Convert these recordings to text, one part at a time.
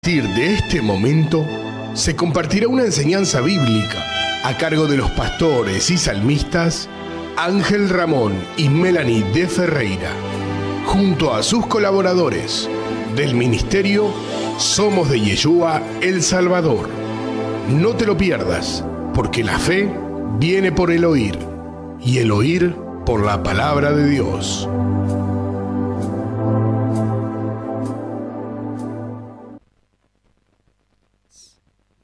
partir de este momento se compartirá una enseñanza bíblica a cargo de los pastores y salmistas Ángel Ramón y Melanie de Ferreira, junto a sus colaboradores del ministerio Somos de Yeshua El Salvador. No te lo pierdas, porque la fe viene por el oír, y el oír por la palabra de Dios.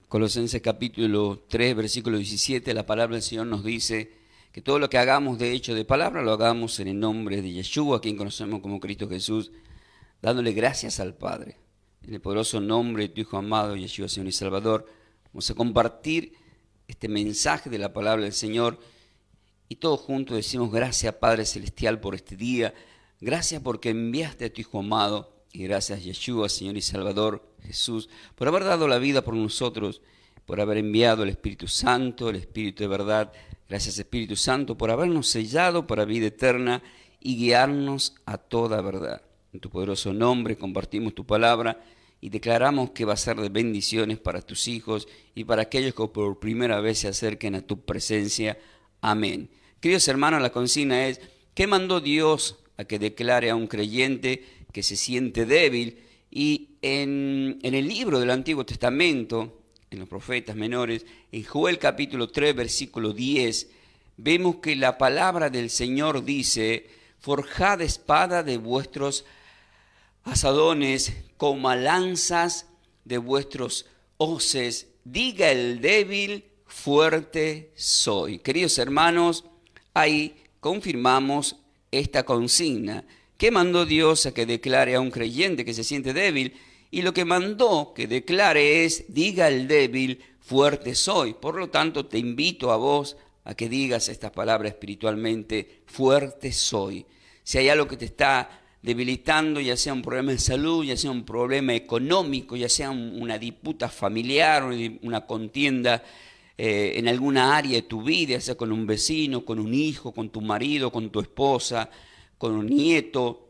Colosenses capítulo 3, versículo 17, la palabra del Señor nos dice que todo lo que hagamos de hecho de palabra, lo hagamos en el nombre de Yeshua, a quien conocemos como Cristo Jesús, dándole gracias al Padre. En el poderoso nombre de tu Hijo amado, Yeshua, Señor y Salvador, vamos a compartir este mensaje de la palabra del Señor y todos juntos decimos gracias, Padre Celestial, por este día. Gracias porque enviaste a tu Hijo amado y gracias, Yeshua, Señor y Salvador, Jesús, por haber dado la vida por nosotros, por haber enviado el Espíritu Santo, el Espíritu de verdad. Gracias, Espíritu Santo, por habernos sellado para vida eterna y guiarnos a toda verdad. En tu poderoso nombre compartimos tu palabra y declaramos que va a ser de bendiciones para tus hijos y para aquellos que por primera vez se acerquen a tu presencia. Amén. Queridos hermanos, la consigna es: ¿qué mandó Dios a que declare a un creyente que se siente débil? Y en el libro del Antiguo Testamento, en los profetas menores, en Joel capítulo 3, versículo 10, vemos que la palabra del Señor dice: forjad espada de vuestros asadones, como lanzas de vuestros hoces, diga el débil, fuerte soy. Queridos hermanos, ahí confirmamos esta consigna. ¿Qué mandó Dios a que declare a un creyente que se siente débil? Y lo que mandó que declare es: diga el débil, fuerte soy. Por lo tanto, te invito a vos a que digas estas palabras espiritualmente: fuerte soy. Si hay algo que te está debilitando, ya sea un problema de salud, ya sea un problema económico, ya sea una disputa familiar, una contienda en alguna área de tu vida, ya sea con un vecino, con un hijo, con tu marido, con tu esposa, con un nieto,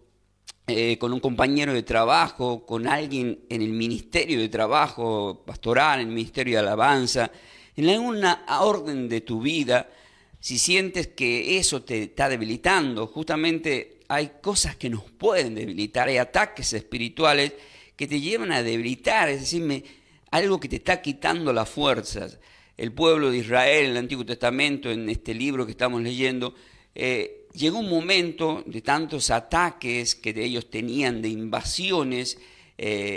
con un compañero de trabajo, con alguien en el ministerio de trabajo pastoral, en el ministerio de alabanza, en alguna orden de tu vida, si sientes que eso te está debilitando, justamente hay cosas que nos pueden debilitar, hay ataques espirituales que te llevan a debilitar, es decir, algo que te está quitando las fuerzas. El pueblo de Israel en el Antiguo Testamento, en este libro que estamos leyendo, llegó un momento de tantos ataques que ellos tenían, de invasiones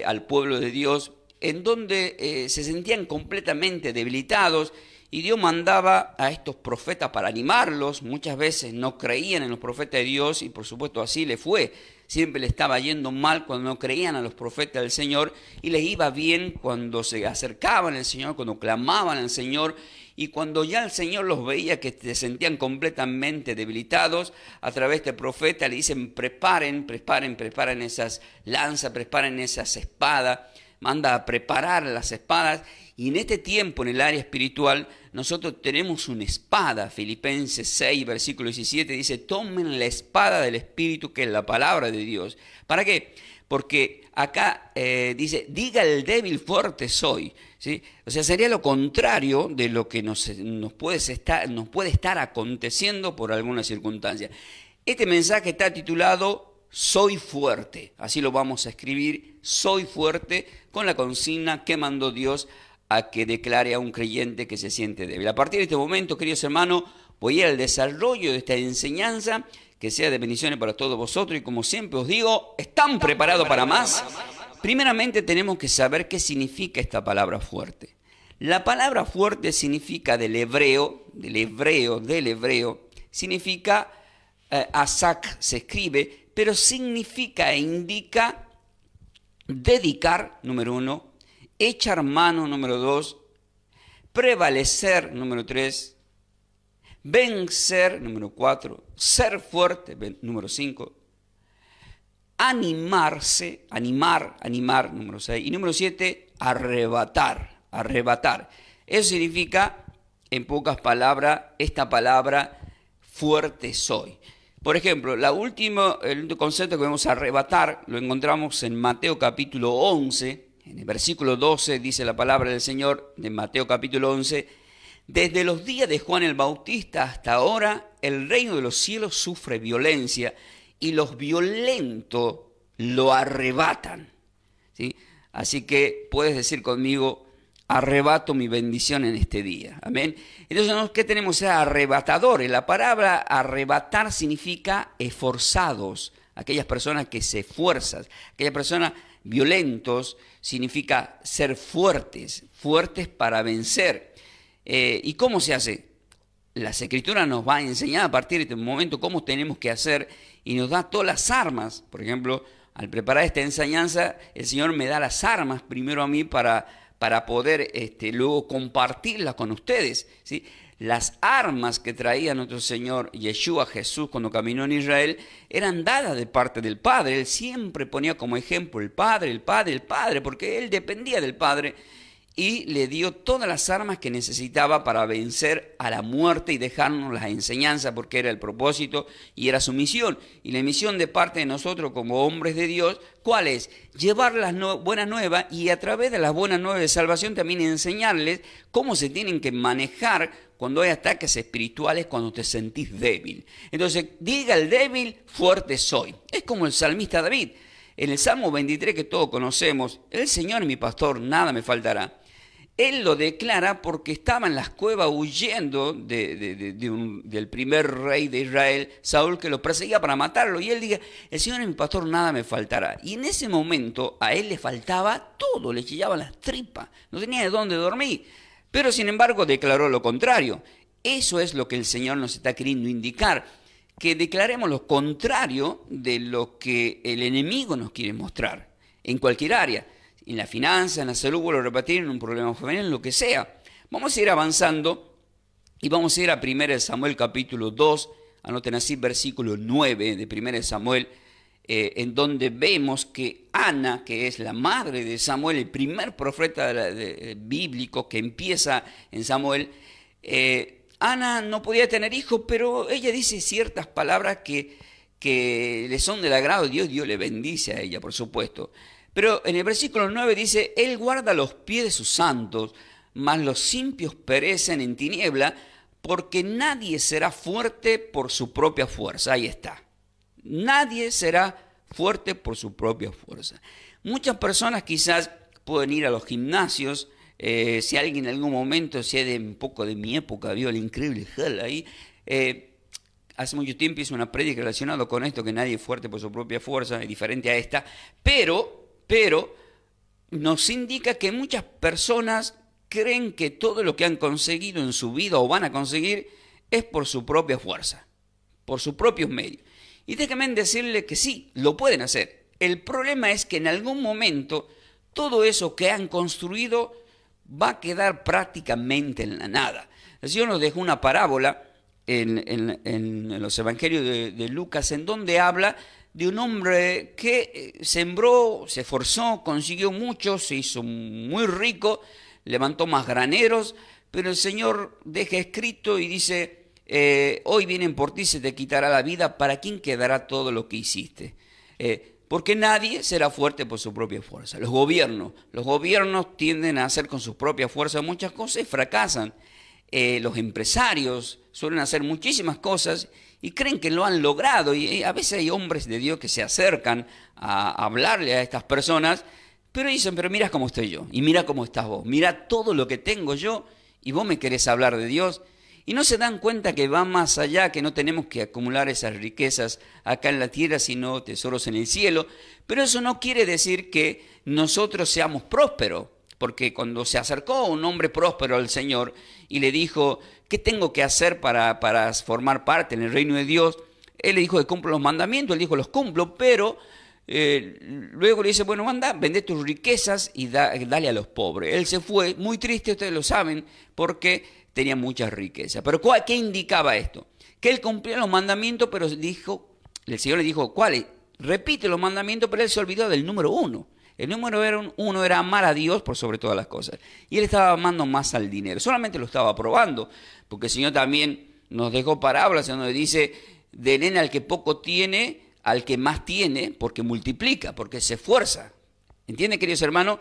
al pueblo de Dios, en donde se sentían completamente debilitados, y Dios mandaba a estos profetas para animarlos. Muchas veces no creían en los profetas de Dios y por supuesto así le fue. Siempre le estaba yendo mal cuando no creían a los profetas del Señor y les iba bien cuando se acercaban al Señor, cuando clamaban al Señor. Y cuando ya el Señor los veía que se sentían completamente debilitados, a través de profeta le dicen: preparen esas lanzas, preparen esas espadas, manda a preparar las espadas. Y en este tiempo, en el área espiritual, nosotros tenemos una espada. Filipenses 6, versículo 17 dice: tomen la espada del Espíritu, que es la palabra de Dios. ¿Para qué? Porque acá dice: diga el débil, fuerte soy. ¿Sí? O sea, sería lo contrario de lo que nos puede estar aconteciendo por alguna circunstancia. Este mensaje está titulado Soy fuerte. Así lo vamos a escribir: soy fuerte, con la consigna: ¿qué mandó Dios a que declare a un creyente que se siente débil? A partir de este momento, queridos hermanos, voy a ir al desarrollo de esta enseñanza, que sea de bendiciones para todos vosotros. Y como siempre os digo, ¿están preparados para más? Primeramente tenemos que saber qué significa esta palabra fuerte. La palabra fuerte significa del hebreo, significa asak, se escribe, pero significa e indica dedicar, número 1, echar mano, número 2, prevalecer, número 3, vencer, número 4, ser fuerte, número 5, animarse, animar, número 6, y número 7, arrebatar. Eso significa, en pocas palabras, esta palabra fuerte soy. Por ejemplo, el último concepto que vamos a arrebatar lo encontramos en Mateo capítulo 11, En el versículo 12 dice la palabra del Señor de Mateo capítulo 11, desde los días de Juan el Bautista hasta ahora, el reino de los cielos sufre violencia y los violentos lo arrebatan. ¿Sí? Así que puedes decir conmigo, arrebato mi bendición en este día. Amén. Entonces, ¿qué tenemos? Arrebatadores. La palabra arrebatar significa esforzados. Aquellas personas que se esfuerzan, aquellas personas violentos, significa ser fuertes, fuertes para vencer. ¿Y cómo se hace? Las Escrituras nos va a enseñar a partir de este momento cómo tenemos que hacer y nos da todas las armas. Por ejemplo, al preparar esta enseñanza, el Señor me da las armas primero a mí para poder luego compartirlas con ustedes, ¿sí? Las armas que traía nuestro Señor Yeshua Jesús cuando caminó en Israel eran dadas de parte del Padre. Él siempre ponía como ejemplo el Padre, el Padre, el Padre, porque Él dependía del Padre y le dio todas las armas que necesitaba para vencer a la muerte y dejarnos las enseñanzas, porque era el propósito y era su misión. Y la misión de parte de nosotros como hombres de Dios, ¿cuál es? Llevar las buenas nuevas y a través de las buenas nuevas de salvación también enseñarles cómo se tienen que manejar cuando hay ataques espirituales, cuando te sentís débil. Entonces, diga el débil, fuerte soy. Es como el salmista David. En el Salmo 23 que todos conocemos, el Señor es mi pastor, nada me faltará. Él lo declara porque estaba en las cuevas huyendo del primer rey de Israel, Saúl, que lo perseguía para matarlo. Y él dice, el Señor es mi pastor, nada me faltará. Y en ese momento a él le faltaba todo, le chillaban las tripas, no tenía de dónde dormir. Pero sin embargo declaró lo contrario. Eso es lo que el Señor nos está queriendo indicar, que declaremos lo contrario de lo que el enemigo nos quiere mostrar, en cualquier área. En la finanza, en la salud, vuelvo a repetir, en un problema familiar, en lo que sea. Vamos a ir avanzando y vamos a ir a 1 Samuel capítulo 2, anoten así, versículo 9 de 1 Samuel, en donde vemos que Ana, que es la madre de Samuel, el primer profeta bíblico que empieza en Samuel, Ana no podía tener hijos, pero ella dice ciertas palabras que le son del agrado de Dios. Dios le bendice a ella, por supuesto. Pero en el versículo 9 dice, Él guarda los pies de sus santos, mas los impios perecen en tiniebla, porque nadie será fuerte por su propia fuerza. Ahí está. Nadie será fuerte por su propia fuerza. Muchas personas quizás pueden ir a los gimnasios. Si alguien en algún momento, si es de un poco de mi época, vio el increíble Hell ahí. Hace mucho tiempo hice una prédica relacionada con esto, que nadie es fuerte por su propia fuerza, es diferente a esta. Pero nos indica que muchas personas creen que todo lo que han conseguido en su vida o van a conseguir es por su propia fuerza, por sus propios medios. Y déjenme decirle que sí, lo pueden hacer. El problema es que en algún momento todo eso que han construido va a quedar prácticamente en la nada. El Señor nos dejó una parábola en los evangelios de Lucas, en donde habla de un hombre que sembró, se esforzó, consiguió mucho, se hizo muy rico, levantó más graneros, pero el Señor deja escrito y dice, hoy vienen por ti, se te quitará la vida, ¿para quién quedará todo lo que hiciste? Porque nadie será fuerte por su propia fuerza. Los gobiernos tienden a hacer con sus propias fuerzas muchas cosas y fracasan. Los empresarios suelen hacer muchísimas cosas y creen que lo han logrado. Y a veces hay hombres de Dios que se acercan a hablarle a estas personas, pero dicen, pero mira cómo estoy yo y mira cómo estás vos. Mira todo lo que tengo yo y vos me querés hablar de Dios. Y no se dan cuenta que va más allá, que no tenemos que acumular esas riquezas acá en la tierra, sino tesoros en el cielo. Pero eso no quiere decir que nosotros seamos prósperos, porque cuando se acercó un hombre próspero al Señor y le dijo, ¿qué tengo que hacer para formar parte en el reino de Dios? Él le dijo que cumplo los mandamientos, él dijo, los cumplo, pero luego le dice, bueno, anda, vende tus riquezas y dale a los pobres. Él se fue muy triste, ustedes lo saben, porque tenía mucha riqueza. Pero ¿qué indicaba esto? Que él cumplía los mandamientos, pero el Señor le dijo, ¿cuáles? Repite los mandamientos, pero él se olvidó del número 1. El número 1 era amar a Dios por sobre todas las cosas. Y él estaba amando más al dinero. Solamente lo estaba probando, porque el Señor también nos dejó parábolas en donde dice, den al que poco tiene, al que más tiene, porque multiplica, porque se esfuerza. ¿Entienden, queridos hermanos?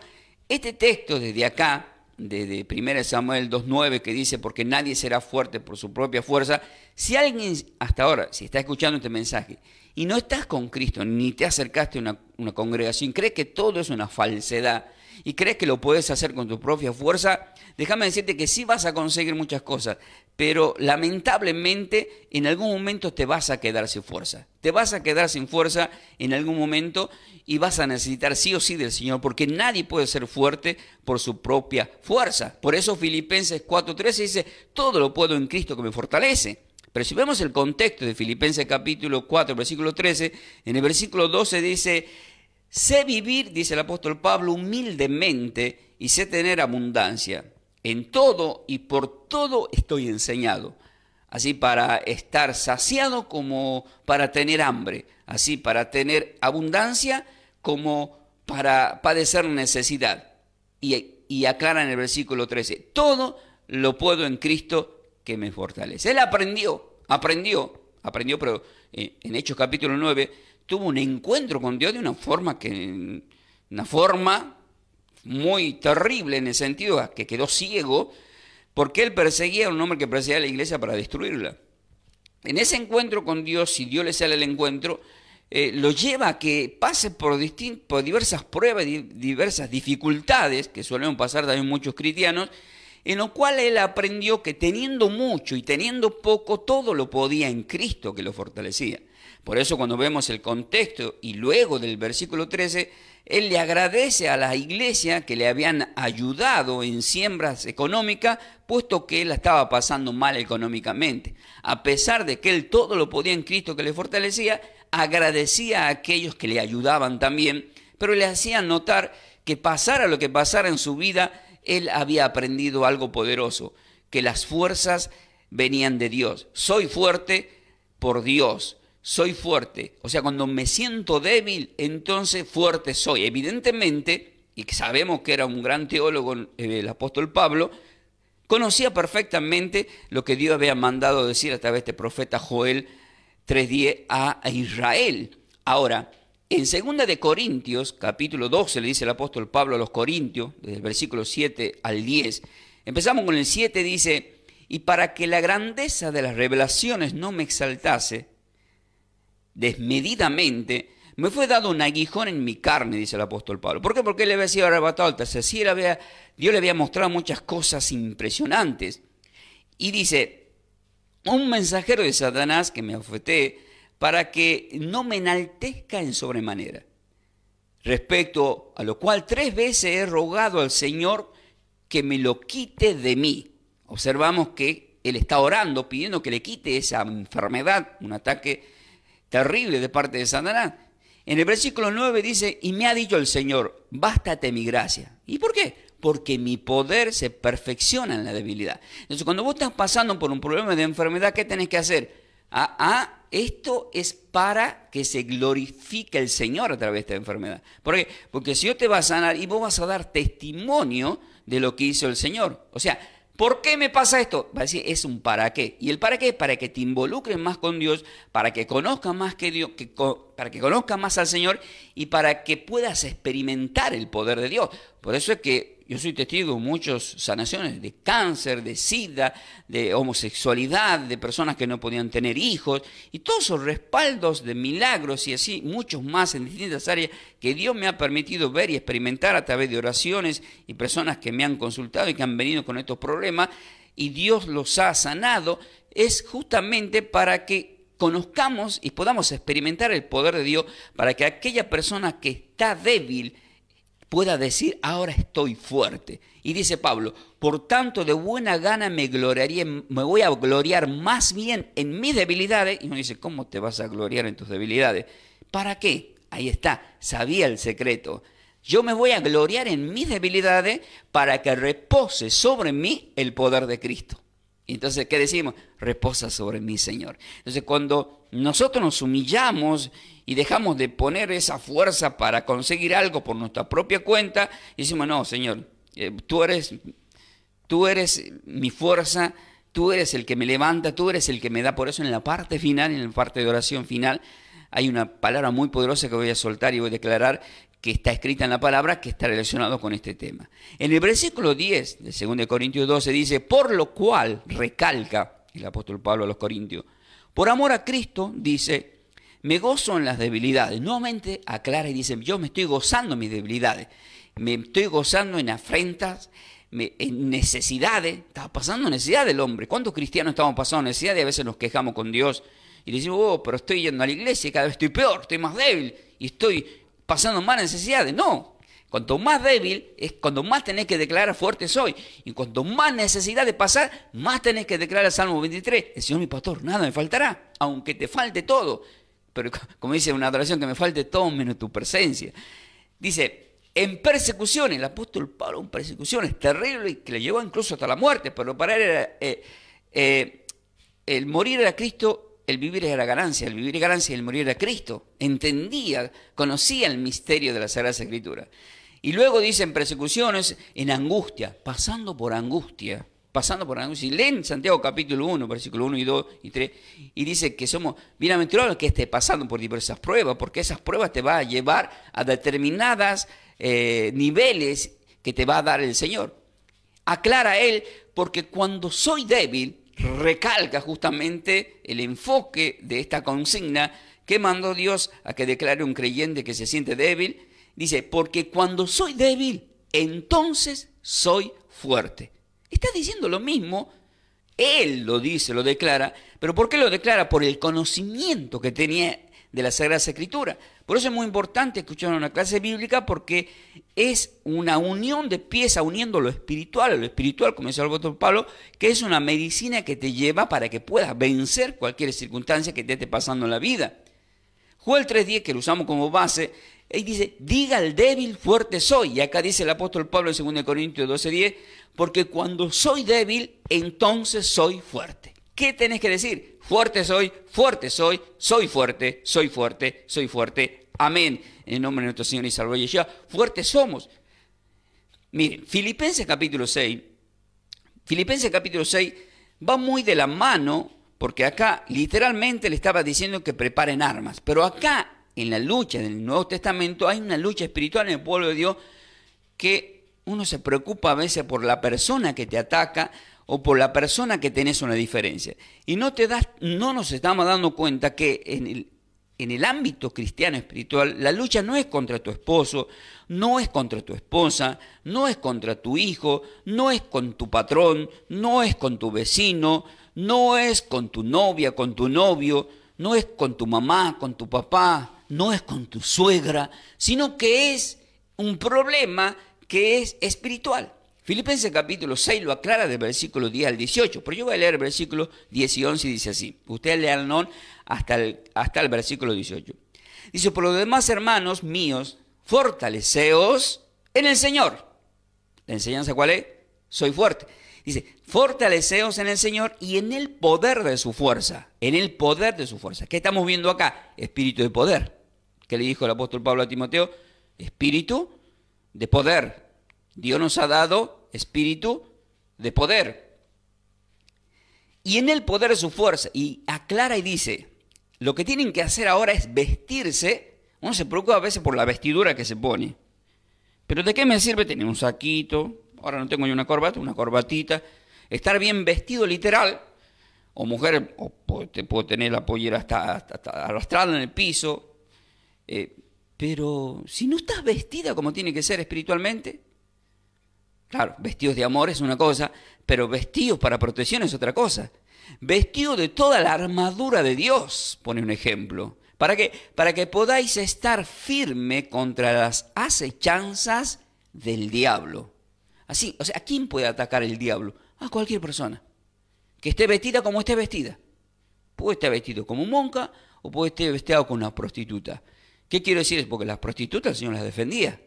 Este texto desde acá, desde 1 Samuel 2.9, que dice, porque nadie será fuerte por su propia fuerza, si alguien hasta ahora, si está escuchando este mensaje, y no estás con Cristo, ni te acercaste a una congregación, crees que todo es una falsedad, y crees que lo puedes hacer con tu propia fuerza, déjame decirte que sí vas a conseguir muchas cosas, pero lamentablemente en algún momento te vas a quedar sin fuerza. Te vas a quedar sin fuerza en algún momento y vas a necesitar sí o sí del Señor, porque nadie puede ser fuerte por su propia fuerza. Por eso Filipenses 4.13 dice, todo lo puedo en Cristo que me fortalece. Pero si vemos el contexto de Filipenses capítulo 4, versículo 13, en el versículo 12 dice, sé vivir, dice el apóstol Pablo, humildemente y sé tener abundancia. En todo y por todo estoy enseñado, así para estar saciado como para tener hambre, así para tener abundancia como para padecer necesidad. Y aclara en el versículo 13, todo lo puedo en Cristo que me fortalece. Él aprendió, pero en Hechos capítulo 9 tuvo un encuentro con Dios de una forma muy terrible, en el sentido que quedó ciego, porque él perseguía a un hombre que perseguía a la iglesia para destruirla. En ese encuentro con Dios, si Dios le sale el encuentro, lo lleva a que pase por diversas pruebas, diversas dificultades, que suelen pasar también muchos cristianos, en lo cual él aprendió que teniendo mucho y teniendo poco, todo lo podía en Cristo que lo fortalecía. Por eso cuando vemos el contexto y luego del versículo 13, él le agradece a la iglesia que le habían ayudado en siembras económicas, puesto que él la estaba pasando mal económicamente. A pesar de que él todo lo podía en Cristo que le fortalecía, agradecía a aquellos que le ayudaban también, pero le hacían notar que pasara lo que pasara en su vida, él había aprendido algo poderoso, que las fuerzas venían de Dios. Soy fuerte por Dios. Soy fuerte, o sea, cuando me siento débil, entonces fuerte soy. Evidentemente, y que sabemos que era un gran teólogo el apóstol Pablo, conocía perfectamente lo que Dios había mandado decir a través de este profeta Joel 3:10 a Israel. Ahora, en 2 de Corintios, capítulo 12, le dice el apóstol Pablo a los Corintios, desde el versículo 7 al 10, empezamos con el 7, dice, y para que la grandeza de las revelaciones no me exaltase, desmedidamente, me fue dado un aguijón en mi carne, dice el apóstol Pablo. ¿Por qué? Porque él había sido arrebatado al tercer cielo, Dios le había mostrado muchas cosas impresionantes. Y dice, un mensajero de Satanás que me afecté para que no me enaltezca en sobremanera. Respecto a lo cual 3 veces he rogado al Señor que me lo quite de mí. Observamos que él está orando, pidiendo que le quite esa enfermedad, un ataque terrible de parte de Satanás. En el versículo 9 dice, y me ha dicho el Señor, bástate mi gracia. ¿Y por qué? Porque mi poder se perfecciona en la debilidad. Entonces, cuando vos estás pasando por un problema de enfermedad, ¿qué tenés que hacer? Esto es para que se glorifique el Señor a través de esta enfermedad. ¿Por qué? Porque si Dios te va a sanar y vos vas a dar testimonio de lo que hizo el Señor. O sea, ¿por qué me pasa esto? Va a decir, es un para qué. ¿Y el para qué? Para que te involucres más con Dios, para que conozcas más que Dios, para que conozcas más al Señor y para que puedas experimentar el poder de Dios. Por eso es que yo soy testigo de muchas sanaciones de cáncer, de sida, de homosexualidad, de personas que no podían tener hijos, y todos esos respaldos de milagros y así, muchos más en distintas áreas que Dios me ha permitido ver y experimentar a través de oraciones y personas que me han consultado y que han venido con estos problemas, y Dios los ha sanado, es justamente para que conozcamos y podamos experimentar el poder de Dios, para que aquella persona que está débil pueda decir, ahora estoy fuerte. Y dice Pablo, por tanto de buena gana me voy a gloriar más bien en mis debilidades. Y uno dice, ¿cómo te vas a gloriar en tus debilidades? ¿Para qué? Ahí está, sabía el secreto. Yo me voy a gloriar en mis debilidades para que repose sobre mí el poder de Cristo. Y entonces, ¿qué decimos? Reposa sobre mí, Señor. Entonces, cuando nosotros nos humillamos y dejamos de poner esa fuerza para conseguir algo por nuestra propia cuenta, y decimos, no, Señor, tú eres mi fuerza, tú eres el que me levanta, tú eres el que me da. Por eso en la parte final, en la parte de oración final, hay una palabra muy poderosa que voy a soltar y voy a declarar, que está escrita en la palabra que está relacionado con este tema. En el versículo 10 de 2 Corintios 12 dice, por lo cual, recalca el apóstol Pablo a los Corintios, por amor a Cristo, dice, me gozo en las debilidades. Nuevamente aclara y dice, yo me estoy gozando en mis debilidades, me estoy gozando en afrentas, en necesidades. Estaba pasando necesidad del hombre. ¿Cuántos cristianos estamos pasando necesidad? Y a veces nos quejamos con Dios y decimos, oh, pero estoy yendo a la iglesia y cada vez estoy peor, estoy más débil y estoy pasando más necesidades. No, cuanto más débil es cuando más tenés que declarar fuerte soy. Y cuanto más necesidad de pasar, más tenés que declarar el Salmo 23. El Señor mi pastor, nada me faltará, aunque te falte todo. Pero como dice una adoración, que me falte todo menos tu presencia. Dice, en persecuciones, el apóstol Pablo en persecuciones terribles que le llevó incluso hasta la muerte, pero para él era, el morir era Cristo. El vivir era ganancia, el vivir era ganancia y el morir era Cristo. Entendía, conocía el misterio de la Sagrada Escritura. Y luego dice en persecuciones, en angustia, pasando por angustia. Y leen Santiago capítulo 1, versículo 1 y 2 y 3, y dice que somos bienaventurados que esté pasando por diversas pruebas, porque esas pruebas te van a llevar a determinadas niveles que te va a dar el Señor. Aclara él, porque cuando soy débil, recalca justamente el enfoque de esta consigna que mandó Dios a que declare un creyente que se siente débil. Dice, porque cuando soy débil, entonces soy fuerte. Está diciendo lo mismo, él lo dice, lo declara, pero ¿por qué lo declara? Por el conocimiento que tenía de la Sagrada Escritura. Por eso es muy importante escuchar una clase bíblica, porque es una unión de piezas, uniendo lo espiritual a lo espiritual, como dice el apóstol Pablo, que es una medicina que te lleva para que puedas vencer cualquier circunstancia que te esté pasando en la vida. Joel 3:10, que lo usamos como base, y dice, diga al débil, fuerte soy. Y acá dice el apóstol Pablo en 2 Corintios 12:10, porque cuando soy débil, entonces soy fuerte. ¿Qué tenés que decir? Fuerte soy, soy fuerte, soy fuerte, soy fuerte. Amén. En el nombre de nuestro Señor y Salvador Yeshua, fuertes somos. Miren, Filipenses capítulo 6 va muy de la mano, porque acá literalmente le estaba diciendo que preparen armas. Pero acá, en la lucha del Nuevo Testamento, hay una lucha espiritual en el pueblo de Dios que uno se preocupa a veces por la persona que te ataca o por la persona que tenés una diferencia. Y no nos estamos dando cuenta que en el ámbito cristiano espiritual, la lucha no es contra tu esposo, no es contra tu esposa, no es contra tu hijo, no es con tu patrón, no es con tu vecino, no es con tu novia, con tu novio, no es con tu mamá, con tu papá, no es con tu suegra, sino que es un problema que es espiritual. Filipenses capítulo 6 lo aclara del versículo 10 al 18, pero yo voy a leer el versículo 10 y 11 y dice así. Ustedes lean hasta el versículo 18. Dice, por lo demás, hermanos míos, fortaleceos en el Señor. ¿La enseñanza cuál es? Soy fuerte. Dice, fortaleceos en el Señor y en el poder de su fuerza. En el poder de su fuerza. ¿Qué estamos viendo acá? Espíritu de poder. ¿Qué le dijo el apóstol Pablo a Timoteo? Espíritu de poder. Dios nos ha dado espíritu de poder. Y en el poder de su fuerza. Y aclara y dice, lo que tienen que hacer ahora es vestirse. Uno se preocupa a veces por la vestidura que se pone. Pero ¿de qué me sirve tener un saquito? Ahora no tengo yo una corbata, una corbatita. Estar bien vestido literal. O mujer, te puedo tener la pollera hasta arrastrada en el piso. Pero si no estás vestida como tiene que ser espiritualmente. Claro, vestidos de amor es una cosa, pero vestidos para protección es otra cosa. Vestidos de toda la armadura de Dios, pone un ejemplo. ¿Para qué? Para que podáis estar firme contra las acechanzas del diablo. Así, o sea, ¿a quién puede atacar el diablo? A cualquier persona. Que esté vestida como esté vestida. Puede estar vestido como monja o puede estar vestido como una prostituta. ¿Qué quiero decir? Es porque las prostitutas el Señor las defendía.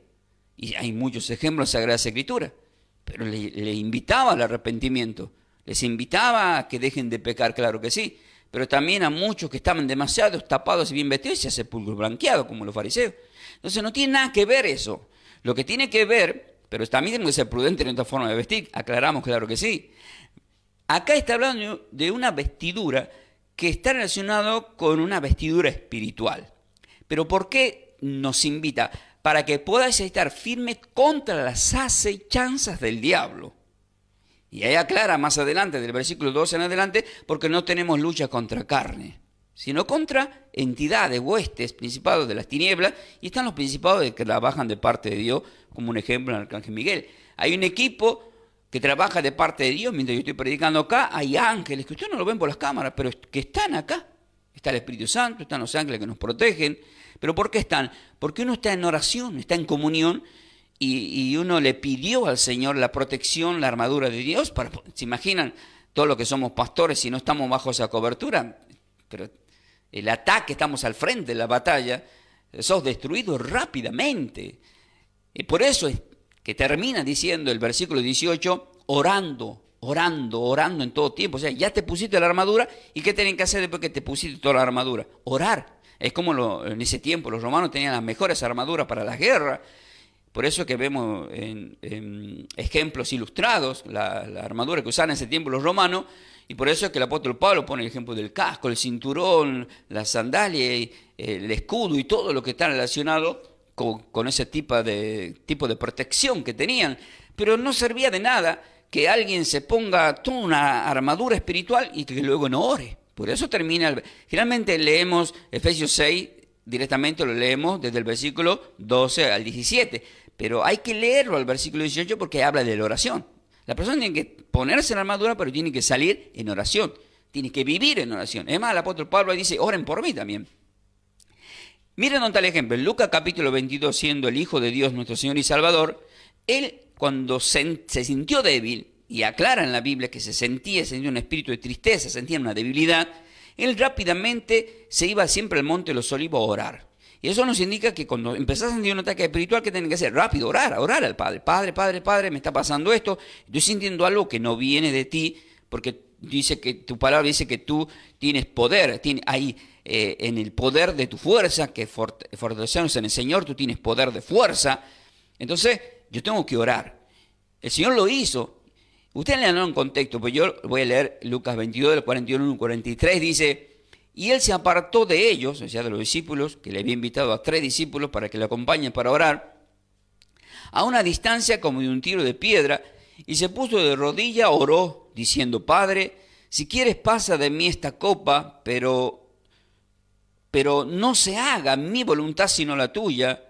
Y hay muchos ejemplos en la Sagrada Escritura. Pero le invitaba al arrepentimiento. Les invitaba a que dejen de pecar, claro que sí. Pero también a muchos que estaban demasiado tapados y bien vestidos y a sepulcros blanqueados, como los fariseos. Entonces no tiene nada que ver eso. Lo que tiene que ver, pero también tenemos que ser prudentes en nuestra forma de vestir. Aclaramos, claro que sí. Acá está hablando de una vestidura que está relacionada con una vestidura espiritual. Pero ¿por qué nos invita? para que podáis estar firme contra las acechanzas del diablo. Y ahí aclara más adelante, del versículo 12 en adelante, porque no tenemos lucha contra carne, sino contra entidades, huestes, principados de las tinieblas, y están los principados que trabajan de parte de Dios, como un ejemplo el arcángel Miguel. Hay un equipo que trabaja de parte de Dios. Mientras yo estoy predicando acá, hay ángeles que ustedes no lo ven por las cámaras, pero que están acá. Está el Espíritu Santo, están los ángeles que nos protegen. ¿Pero por qué están? Porque uno está en oración, está en comunión, y uno le pidió al Señor la protección, la armadura de Dios. ¿Se imaginan todos los que somos pastores si no estamos bajo esa cobertura? Pero el ataque, estamos al frente de la batalla, sos destruidos rápidamente. Y por eso es que termina diciendo el versículo 18, orando en todo tiempo. O sea, ya te pusiste la armadura, ¿y qué tienen que hacer después que te pusiste toda la armadura? Orar. Es como en ese tiempo los romanos tenían las mejores armaduras para la guerra. Por eso que vemos en ejemplos ilustrados la armadura que usaban en ese tiempo los romanos, y por eso es que el apóstol Pablo pone el ejemplo del casco, el cinturón, la sandalia, el escudo y todo lo que está relacionado con ese tipo de protección que tenían. Pero no servía de nada que alguien se ponga toda una armadura espiritual y que luego no ore. Por eso termina, generalmente leemos Efesios 6, directamente lo leemos desde el versículo 12 al 17, pero hay que leerlo al versículo 18 porque habla de la oración. La persona tiene que ponerse la armadura, pero tiene que salir en oración, tiene que vivir en oración. Es más, el apóstol Pablo dice, oren por mí también. Miren un tal ejemplo, en Lucas capítulo 22, siendo el Hijo de Dios nuestro Señor y Salvador, él cuando se sintió débil, y aclara en la Biblia que sentía un espíritu de tristeza, sentía una debilidad, él rápidamente se iba siempre al monte de los Olivos a orar. Y eso nos indica que cuando empezás a sentir un ataque espiritual, ¿qué tienen que hacer? Rápido, orar al Padre. Padre, me está pasando esto, estoy sintiendo algo que no viene de ti, porque dice que tu palabra dice que tú tienes poder, hay en el poder de tu fuerza, que fortalecernos en el Señor, tú tienes poder de fuerza. Entonces, yo tengo que orar. El Señor lo hizo. Ustedes lean en contexto, pues yo voy a leer Lucas 22, del 41 al 43, dice, y él se apartó de ellos, o sea, de los discípulos, que le había invitado a 3 discípulos para que le acompañen para orar, a una distancia como de un tiro de piedra, y se puso de rodilla, oró, diciendo, Padre, si quieres pasa de mí esta copa, pero no se haga mi voluntad sino la tuya.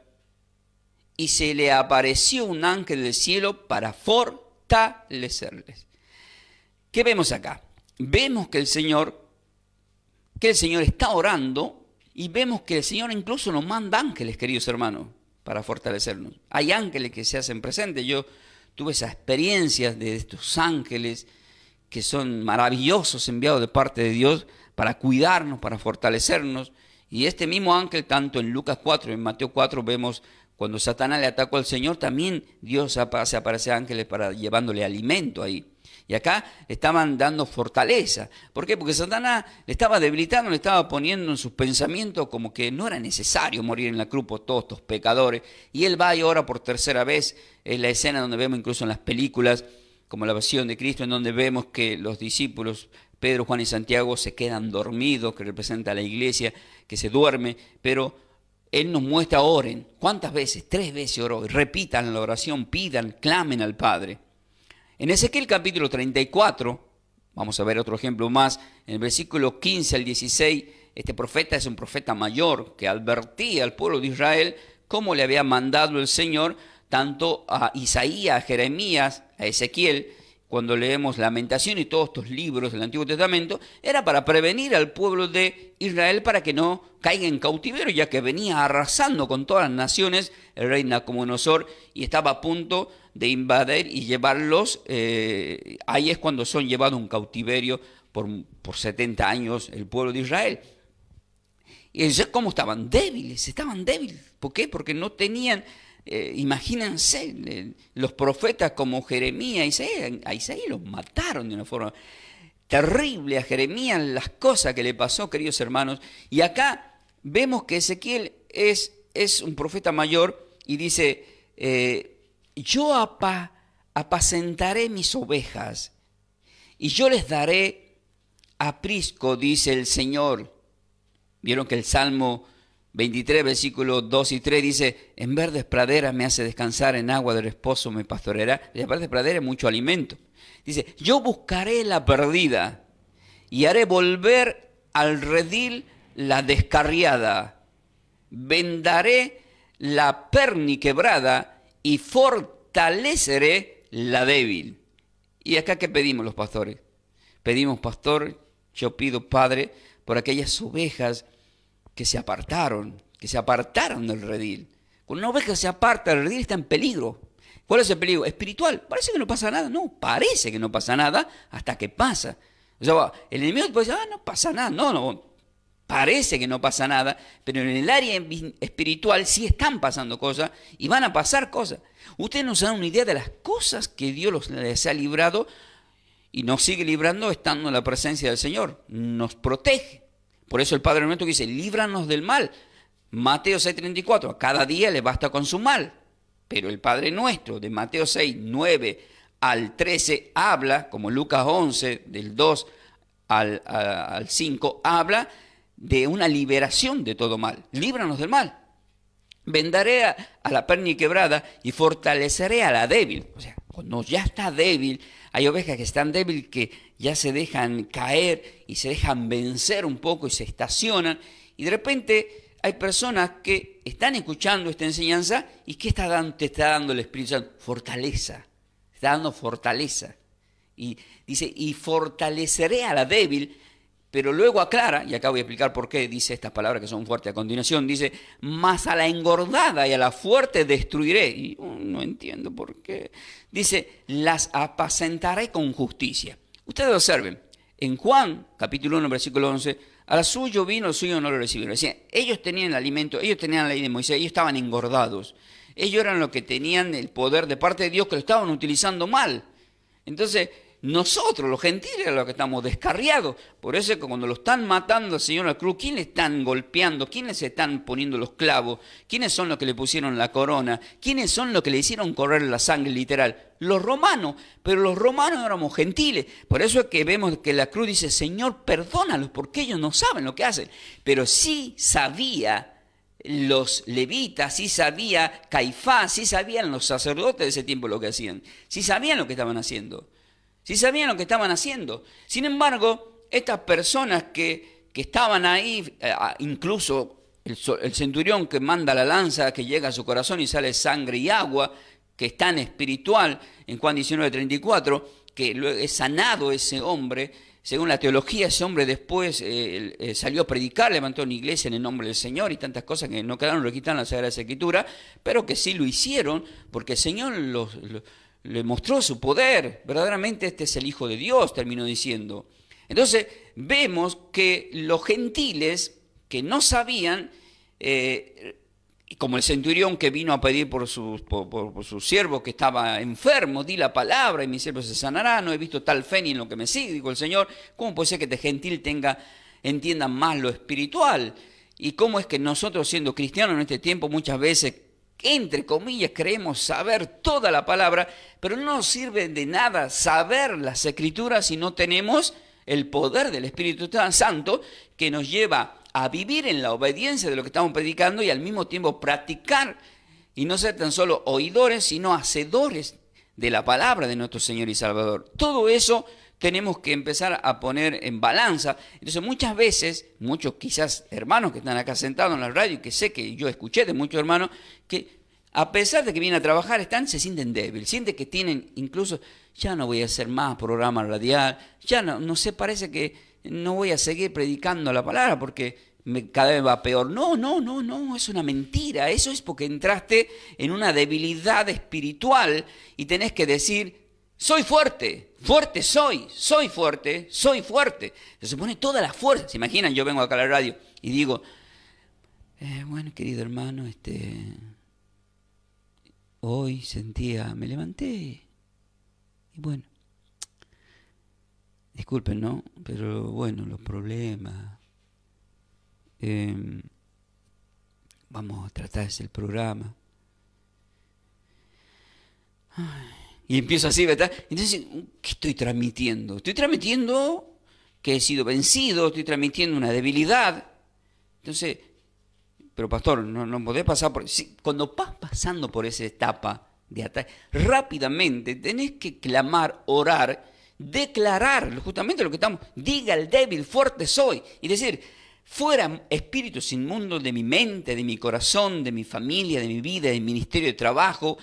Y se le apareció un ángel del cielo para fortalecerles. ¿Qué vemos acá? Vemos que el Señor está orando, y vemos que el Señor incluso nos manda ángeles, queridos hermanos, para fortalecernos. Hay ángeles que se hacen presentes. Yo tuve esas experiencias de estos ángeles que son maravillosos, enviados de parte de Dios para cuidarnos, para fortalecernos. Y este mismo ángel, tanto en Lucas 4 y en Mateo 4, vemos cuando Satanás le atacó al Señor, también Dios hace aparecer ángeles para llevándole alimento ahí. Y acá le estaban dando fortaleza. ¿Por qué? Porque Satanás le estaba debilitando, le estaba poniendo en sus pensamientos como que no era necesario morir en la cruz por todos estos pecadores. Y él va y ora por tercera vez. Es la escena donde vemos incluso en las películas, como la Pasión de Cristo, en donde vemos que los discípulos, Pedro, Juan y Santiago, se quedan dormidos, que representa a la iglesia, que se duerme, pero él nos muestra, oren. ¿Cuántas veces? 3 veces oró. Repitan la oración, pidan, clamen al Padre. En Ezequiel capítulo 34, vamos a ver otro ejemplo más, en el versículo 15 al 16, este profeta es un profeta mayor que advertía al pueblo de Israel cómo le había mandado el Señor tanto a Isaías, a Jeremías, a Ezequiel. Cuando leemos Lamentación y todos estos libros del Antiguo Testamento, era para prevenir al pueblo de Israel para que no caiga en cautiverio, ya que venía arrasando con todas las naciones el rey Nabucodonosor y estaba a punto de invadir y llevarlos. Ahí es cuando son llevados a un cautiverio por 70 años el pueblo de Israel. Y ellos, ¿cómo estaban? Débiles, estaban débiles. ¿Por qué? Porque no tenían... imagínense, los profetas como Jeremías, a Isaías los mataron de una forma terrible, a Jeremías las cosas que le pasó, queridos hermanos. Y acá vemos que Ezequiel es un profeta mayor y dice, yo apacentaré mis ovejas y yo les daré aprisco, dice el Señor. Vieron que el Salmo 23, versículos 2 y 3 dice, en verdes praderas me hace descansar, en agua de reposo me pastoreará. Y verdes praderas es mucho alimento. Dice, yo buscaré la perdida y haré volver al redil la descarriada. Vendaré la perniquebrada y fortaleceré la débil. ¿Y acá qué pedimos los pastores? Pedimos, pastor, yo pido, Padre, por aquellas ovejas que se apartaron del redil. Cuando una oveja se aparta del redil está en peligro. ¿Cuál es el peligro? Espiritual. Parece que no pasa nada. No, parece que no pasa nada hasta que pasa. O sea, el enemigo puede decir, no pasa nada. No, parece que no pasa nada, pero en el área espiritual sí están pasando cosas y van a pasar cosas. Ustedes no se dan una idea de las cosas que Dios les ha librado y nos sigue librando estando en la presencia del Señor. Nos protege. Por eso el Padre nuestro dice, líbranos del mal. Mateo 6:34, a cada día le basta con su mal. Pero el Padre nuestro de Mateo 6, 9 al 13 habla, como Lucas 11, del 2 al 5, habla de una liberación de todo mal. Líbranos del mal. Vendaré a la perniquebrada y fortaleceré a la débil. O sea, cuando ya está débil, hay ovejas que están débiles que ya se dejan caer y se dejan vencer un poco y se estacionan. Y de repente hay personas que están escuchando esta enseñanza y ¿qué te está dando el Espíritu Santo? Fortaleza. Te está dando fortaleza. Y dice, y fortaleceré a la débil. Pero luego aclara, y acá voy a explicar por qué dice estas palabras que son fuertes a continuación, dice, mas a la engordada y a la fuerte destruiré. Y no entiendo por qué. Dice, las apacentaré con justicia. Ustedes observen, en Juan, capítulo 1, versículo 11, a la suyo vino, el suyo no lo recibieron. Decía, ellos tenían el alimento, ellos tenían la ley de Moisés, ellos estaban engordados. Ellos eran los que tenían el poder de parte de Dios que lo estaban utilizando mal. Entonces, nosotros, los gentiles, los que estamos descarriados. Por eso es que cuando lo están matando al Señor a la cruz, ¿quién le están golpeando? ¿Quiénes se están poniendo los clavos? ¿Quiénes son los que le pusieron la corona? ¿Quiénes son los que le hicieron correr la sangre literal? Los romanos. Pero los romanos éramos gentiles. Por eso es que vemos que la cruz dice, Señor, perdónalos, porque ellos no saben lo que hacen. Pero sí sabía los levitas, sí sabía Caifás, sí sabían los sacerdotes de ese tiempo lo que hacían. Sí sabían lo que estaban haciendo. Sí sabían lo que estaban haciendo. Sin embargo, estas personas que estaban ahí, incluso el centurión que manda la lanza, que llega a su corazón y sale sangre y agua, que es tan espiritual, en Juan 19:34, que es sanado ese hombre. Según la teología, ese hombre después salió a predicar, levantó una iglesia en el nombre del Señor y tantas cosas que no quedaron registradas en la Sagrada Escritura, pero que sí lo hicieron porque el Señor le mostró su poder. Verdaderamente este es el Hijo de Dios, terminó diciendo. Entonces vemos que los gentiles que no sabían, como el centurión que vino a pedir por su siervo que estaba enfermo, di la palabra y mi siervo se sanará, no he visto tal fe ni en lo que me sigue, dijo el Señor. ¿Cómo puede ser que este gentil entienda más lo espiritual? Y cómo es que nosotros, siendo cristianos en este tiempo, muchas veces, entre comillas, creemos saber toda la palabra, pero no nos sirve de nada saber las Escrituras si no tenemos el poder del Espíritu Santo que nos lleva a vivir en la obediencia de lo que estamos predicando y al mismo tiempo practicar y no ser tan solo oidores, sino hacedores de la palabra de nuestro Señor y Salvador. Todo eso tenemos que empezar a poner en balanza. Entonces muchas veces, muchos quizás hermanos que están acá sentados en la radio, que sé que yo escuché de muchos hermanos, que a pesar de que vienen a trabajar, se sienten débiles, sienten que tienen incluso, ya no voy a hacer más programa radial, ya no sé, parece que no voy a seguir predicando la palabra porque cada vez va peor. No, es una mentira. Eso es porque entraste en una debilidad espiritual y tenés que decir, soy fuerte, soy fuerte. Se pone toda la fuerza. ¿Se imaginan? Yo vengo acá a la radio y digo, bueno, querido hermano, hoy me levanté y bueno, disculpen, ¿no? Pero bueno, los problemas, vamos a tratar ese programa. Y empiezo así, ¿verdad? Entonces, ¿qué estoy transmitiendo? Estoy transmitiendo que he sido vencido, estoy transmitiendo una debilidad. Entonces, pero pastor, no podés pasar por... Sí, cuando vas pasando por esa etapa de ataque, rápidamente tenés que clamar, orar, declarar justamente lo que estamos... Diga el débil, fuerte soy. Y decir, fuera espíritus inmundos de mi mente, de mi corazón, de mi familia, de mi vida, de mi ministerio de trabajo,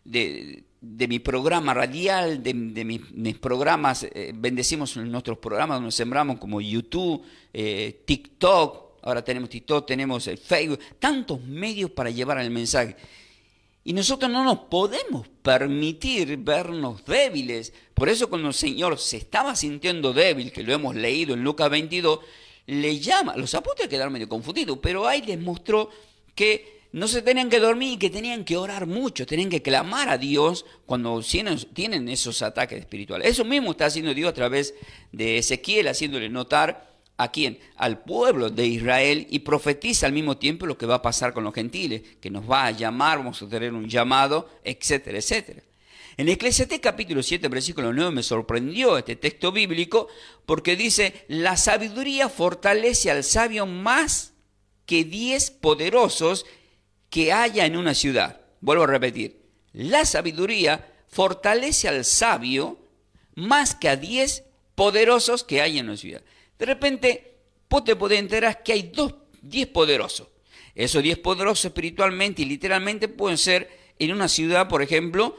de mi programa radial, de mis programas, bendecimos nuestros programas, nos sembramos como YouTube, TikTok, ahora tenemos TikTok, tenemos Facebook, tantos medios para llevar el mensaje. Y nosotros no nos podemos permitir vernos débiles. Por eso cuando el Señor se estaba sintiendo débil, que lo hemos leído en Lucas 22, le llama, los apóstoles quedaron medio confundidos, pero ahí les mostró que no se tenían que dormir y que tenían que orar mucho, tenían que clamar a Dios cuando tienen esos ataques espirituales. Eso mismo está haciendo Dios a través de Ezequiel, haciéndole notar ¿a quién? Al pueblo de Israel, y profetiza al mismo tiempo lo que va a pasar con los gentiles, que nos va a llamar, vamos a tener un llamado, etcétera, etcétera. En Eclesiastés capítulo 7, versículo 9, me sorprendió este texto bíblico porque dice, la sabiduría fortalece al sabio más que 10 poderosos que haya en una ciudad. Vuelvo a repetir, la sabiduría fortalece al sabio más que a 10 poderosos que haya en una ciudad. De repente, vos te podés enterar que hay 10 poderosos. Esos 10 poderosos espiritualmente y literalmente pueden ser en una ciudad, por ejemplo,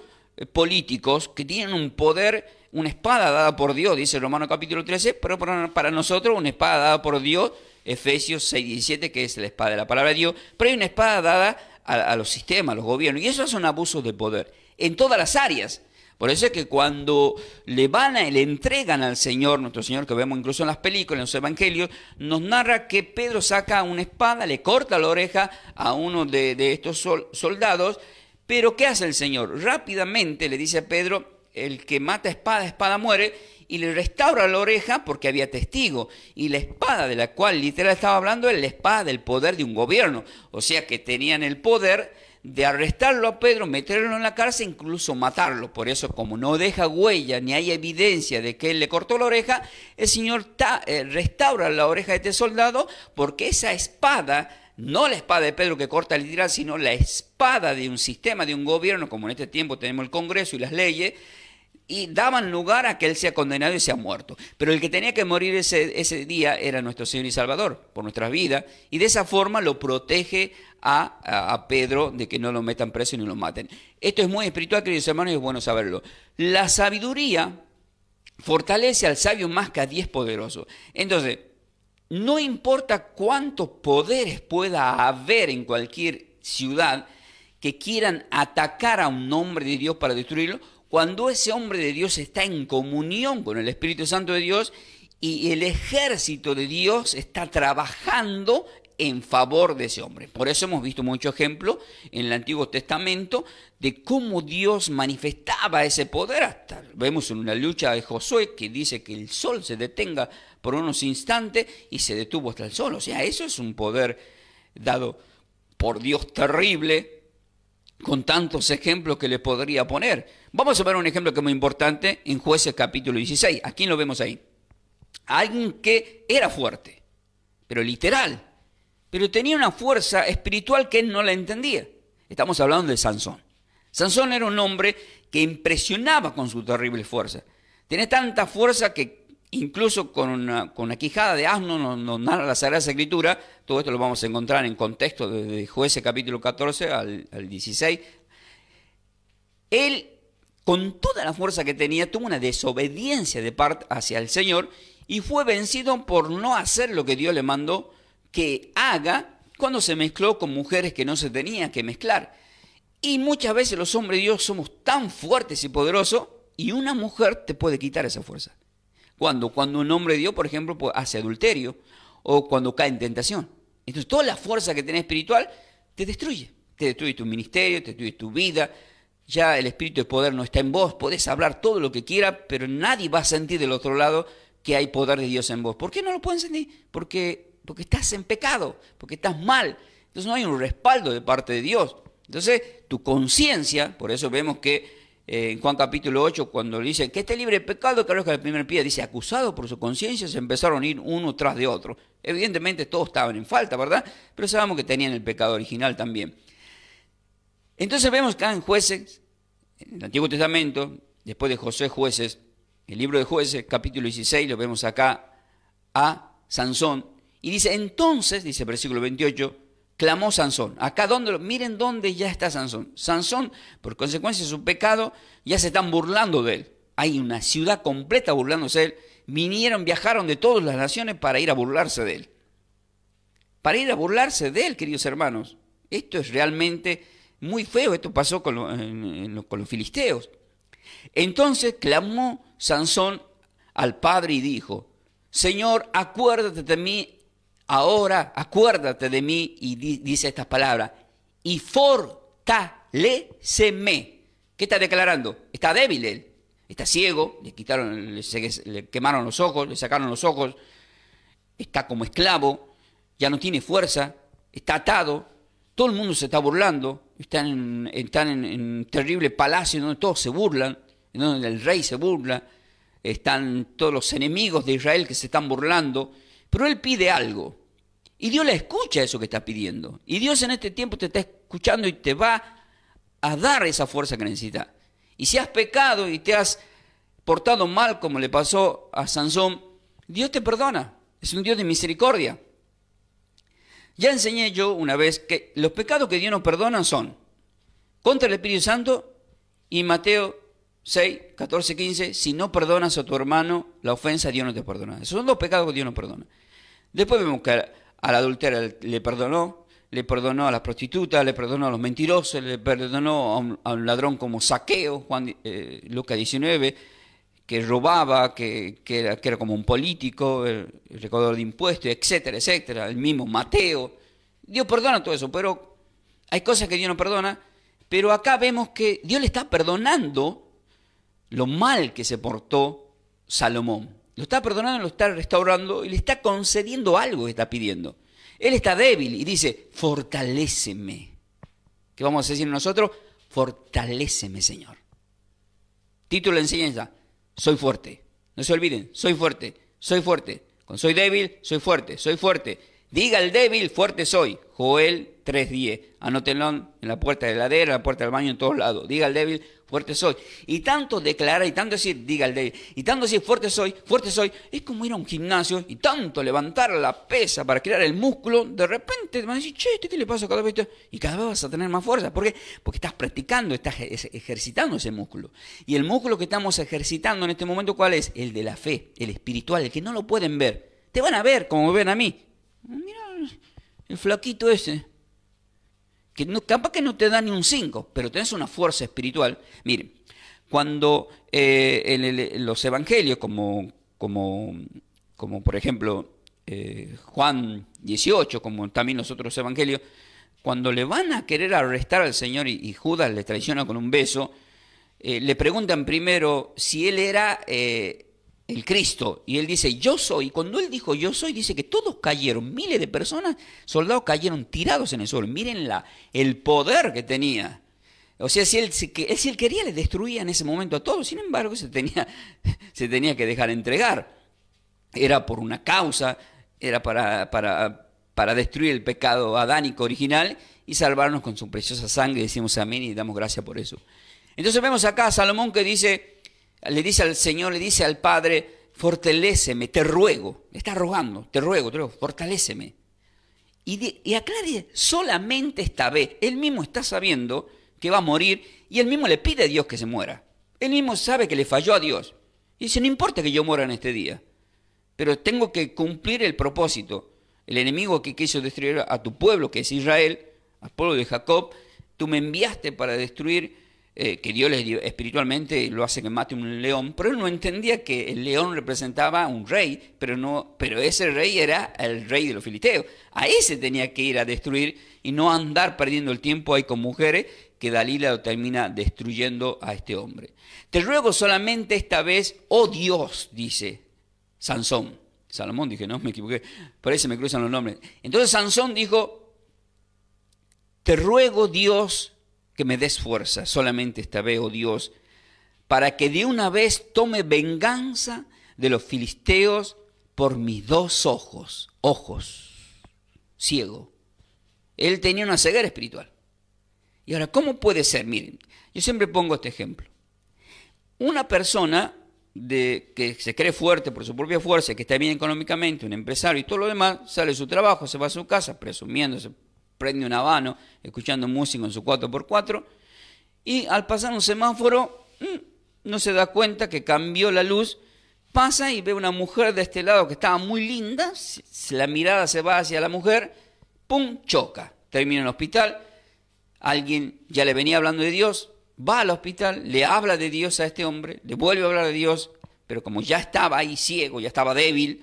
políticos que tienen un poder, una espada dada por Dios, dice Romanos capítulo 13, pero para nosotros una espada dada por Dios, Efesios 6:17, que es la espada de la palabra de Dios, pero hay una espada dada a los sistemas, a los gobiernos, y eso es un abuso de poder en todas las áreas. Por eso es que cuando le entregan al Señor, nuestro Señor, que vemos incluso en las películas, en los evangelios, nos narra que Pedro saca una espada, le corta la oreja a uno de estos soldados, pero ¿qué hace el Señor? Rápidamente le dice a Pedro, el que mata espada muere, y le restaura la oreja porque había testigo. Y la espada de la cual literal estaba hablando es la espada del poder de un gobierno. O sea que tenían el poder de arrestarlo a Pedro, meterlo en la cárcel, incluso matarlo. Por eso, como no deja huella ni hay evidencia de que él le cortó la oreja, el Señor restaura la oreja de este soldado, porque esa espada, no la espada de Pedro que corta literal, sino la espada de un sistema, de un gobierno, como en este tiempo tenemos el Congreso y las leyes, y daban lugar a que él sea condenado y sea muerto. Pero el que tenía que morir ese día era nuestro Señor y Salvador, por nuestras vidas, y de esa forma lo protege a Pedro de que no lo metan preso ni lo maten. Esto es muy espiritual, queridos hermanos, y es bueno saberlo. La sabiduría fortalece al sabio más que a 10 poderosos. Entonces, no importa cuántos poderes pueda haber en cualquier ciudad que quieran atacar a un hombre de Dios para destruirlo, cuando ese hombre de Dios está en comunión con el Espíritu Santo de Dios y el ejército de Dios está trabajando en favor de ese hombre. Por eso hemos visto muchos ejemplos en el Antiguo Testamento de cómo Dios manifestaba ese poder. Hasta vemos en una lucha de Josué que dice que el sol se detenga por unos instantes y se detuvo hasta el sol. O sea, eso es un poder dado por Dios terrible, con tantos ejemplos que le podría poner. Vamos a ver un ejemplo que es muy importante en Jueces capítulo 16. ¿A quién lo vemos ahí? Alguien que era fuerte, pero literal, pero tenía una fuerza espiritual que él no la entendía. Estamos hablando de Sansón. Sansón era un hombre que impresionaba con su terrible fuerza. Tenía tanta fuerza que incluso con una quijada de asno nos narra la Sagrada Escritura. Todo esto lo vamos a encontrar en contexto de Jueces capítulo 14 al 16. Él, con toda la fuerza que tenía, tuvo una desobediencia de parte hacia el Señor y fue vencido por no hacer lo que Dios le mandó que haga cuando se mezcló con mujeres que no se tenían que mezclar. Y muchas veces los hombres de Dios somos tan fuertes y poderosos y una mujer te puede quitar esa fuerza. Cuando un hombre de Dios, por ejemplo, hace adulterio o cuando cae en tentación. Entonces toda la fuerza que tenés espiritual te destruye. Te destruye tu ministerio, te destruye tu vida. Ya el espíritu de poder no está en vos. Podés hablar todo lo que quieras, pero nadie va a sentir del otro lado que hay poder de Dios en vos. ¿Por qué no lo pueden sentir? Porque estás en pecado, porque estás mal. Entonces no hay un respaldo de parte de Dios. Entonces tu conciencia, por eso vemos que en Juan capítulo 8, cuando le dicen que esté libre de pecado, que arroje el primer pie, dice, acusado por su conciencia, se empezaron a ir uno tras de otro. Evidentemente todos estaban en falta, ¿verdad? Pero sabemos que tenían el pecado original también. Entonces vemos acá en Jueces, en el Antiguo Testamento, después de Josué, Jueces, el libro de Jueces, capítulo 16, lo vemos acá a Sansón, y dice, entonces, dice el versículo 28, clamó Sansón. Acá, miren dónde ya está Sansón. Sansón, por consecuencia de su pecado, ya se están burlando de él. Hay una ciudad completa burlándose de él. Viajaron de todas las naciones para ir a burlarse de él. Para ir a burlarse de él, queridos hermanos. Esto es realmente muy feo. Esto pasó con los filisteos. Entonces clamó Sansón al Padre y dijo, Señor, acuérdate de mí. Ahora acuérdate de mí, y dice estas palabras, y fortaléceme. ¿Qué está declarando? Está débil él, está ciego, le quemaron los ojos, le sacaron los ojos, está como esclavo, ya no tiene fuerza, está atado, todo el mundo se está burlando, están en un terrible palacio donde todos se burlan, donde el rey se burla, están todos los enemigos de Israel que se están burlando. Pero él pide algo, y Dios le escucha eso que está pidiendo. Y Dios en este tiempo te está escuchando y te va a dar esa fuerza que necesitas. Y si has pecado y te has portado mal, como le pasó a Sansón, Dios te perdona. Es un Dios de misericordia. Ya enseñé yo una vez que los pecados que Dios nos perdona son contra el Espíritu Santo y Mateo 6, 14, 15, si no perdonas a tu hermano la ofensa, Dios no te perdona. Esos son dos pecados que Dios no perdona. Después vemos que a la adúltera le perdonó a la prostituta, le perdonó a los mentirosos, le perdonó a un ladrón como Zaqueo, Lucas 19, que robaba, que era como un político, el recaudador de impuestos, etcétera, etcétera. El mismo Mateo. Dios perdona todo eso, pero hay cosas que Dios no perdona. Pero acá vemos que Dios le está perdonando lo mal que se portó Salomón. Lo está perdonando, lo está restaurando y le está concediendo algo que está pidiendo. Él está débil y dice, fortaléceme. ¿Qué vamos a decir nosotros? Fortaléceme, Señor. Título de enseñanza, soy fuerte. No se olviden, soy fuerte, soy fuerte. Cuando soy débil, soy fuerte, soy fuerte. Diga el débil, fuerte soy. Joel 3:10. Anótenlo en la puerta de la heladera, en la puerta del baño, en todos lados. Diga el débil, fuerte soy. Y tanto declarar, y tanto decir, diga el débil, y tanto decir, fuerte soy, es como ir a un gimnasio y tanto levantar la pesa para crear el músculo, de repente te van a decir, che, ¿qué le pasa cada vez? Y cada vez vas a tener más fuerza. ¿Por qué? Porque estás practicando, estás ejercitando ese músculo. Y el músculo que estamos ejercitando en este momento, ¿cuál es? El de la fe, el espiritual, el que no lo pueden ver. Te van a ver como me ven a mí. Mira, el flaquito ese, que no, capaz que no te da ni un 5, pero tenés una fuerza espiritual. Miren, cuando los evangelios, como por ejemplo Juan 18, como también los otros evangelios, cuando le van a querer arrestar al Señor y Judas le traiciona con un beso, le preguntan primero si él era el Cristo, y él dice, yo soy. Y cuando él dijo, yo soy, dice que todos cayeron, miles de personas, soldados cayeron tirados en el suelo. Miren el poder que tenía. O sea, si él quería, le destruía en ese momento a todos. Sin embargo, se tenía que dejar entregar. Era por una causa, era para destruir el pecado adánico original y salvarnos con su preciosa sangre. Decimos amén y damos gracias por eso. Entonces vemos acá a Salomón que le dice al Señor, le dice al Padre, fortaléceme, te ruego. Le está rogando, te ruego, fortaléceme. Y aclare, solamente esta vez. Él mismo está sabiendo que va a morir y él mismo le pide a Dios que se muera. Él mismo sabe que le falló a Dios. Y dice, no importa que yo muera en este día, pero tengo que cumplir el propósito. El enemigo que quiso destruir a tu pueblo, que es Israel, al pueblo de Jacob, tú me enviaste para destruir, que Dios les dio espiritualmente, lo hace que mate un león, pero él no entendía que el león representaba un rey, pero ese rey era el rey de los filisteos. A ese tenía que ir a destruir y no andar perdiendo el tiempo ahí con mujeres, que Dalila lo termina destruyendo a este hombre. Te ruego solamente esta vez, oh Dios, dice Sansón. Salomón, dije, no, me equivoqué, por ahí se me cruzan los nombres. Entonces Sansón dijo, te ruego Dios que me des fuerza, solamente esta vez, oh Dios, para que de una vez tome venganza de los filisteos por mis 2 ojos, ciego. Él tenía una ceguera espiritual. Y ahora, ¿cómo puede ser? Miren, yo siempre pongo este ejemplo. Una persona que se cree fuerte por su propia fuerza, que está bien económicamente, un empresario y todo lo demás, sale de su trabajo, se va a su casa presumiendo, se prende un habano, escuchando música en su 4x4, y al pasar un semáforo, no se da cuenta que cambió la luz, pasa y ve una mujer de este lado que estaba muy linda, la mirada se va hacia la mujer, ¡pum!, choca, termina en el hospital. Alguien ya le venía hablando de Dios, va al hospital, le habla de Dios a este hombre, le vuelve a hablar de Dios, pero como ya estaba ahí ciego, ya estaba débil,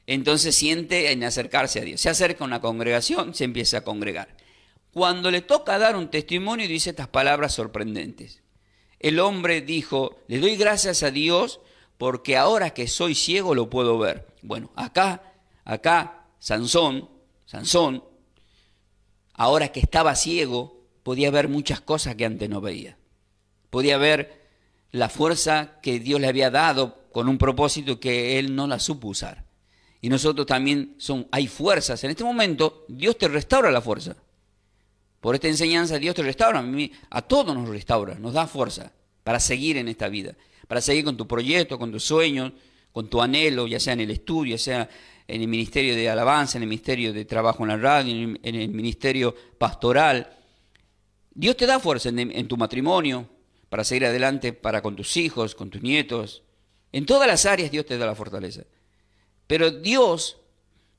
entonces siente en acercarse a Dios. Se acerca a una congregación, se empieza a congregar. Cuando le toca dar un testimonio, dice estas palabras sorprendentes. El hombre dijo, le doy gracias a Dios porque ahora que soy ciego lo puedo ver. Bueno, acá, Sansón, ahora que estaba ciego, podía ver muchas cosas que antes no veía. Podía ver la fuerza que Dios le había dado con un propósito que él no la supo usar. Y nosotros también hay fuerzas. En este momento Dios te restaura la fuerza. Por esta enseñanza Dios te restaura. A todos nos restaura, nos da fuerza para seguir en esta vida. Para seguir con tu proyecto, con tus sueños, con tu anhelo, ya sea en el estudio, ya sea en el ministerio de alabanza, en el ministerio de trabajo en la radio, en el ministerio pastoral. Dios te da fuerza en tu matrimonio, para seguir adelante, para con tus hijos, con tus nietos. En todas las áreas Dios te da la fortaleza. Pero Dios,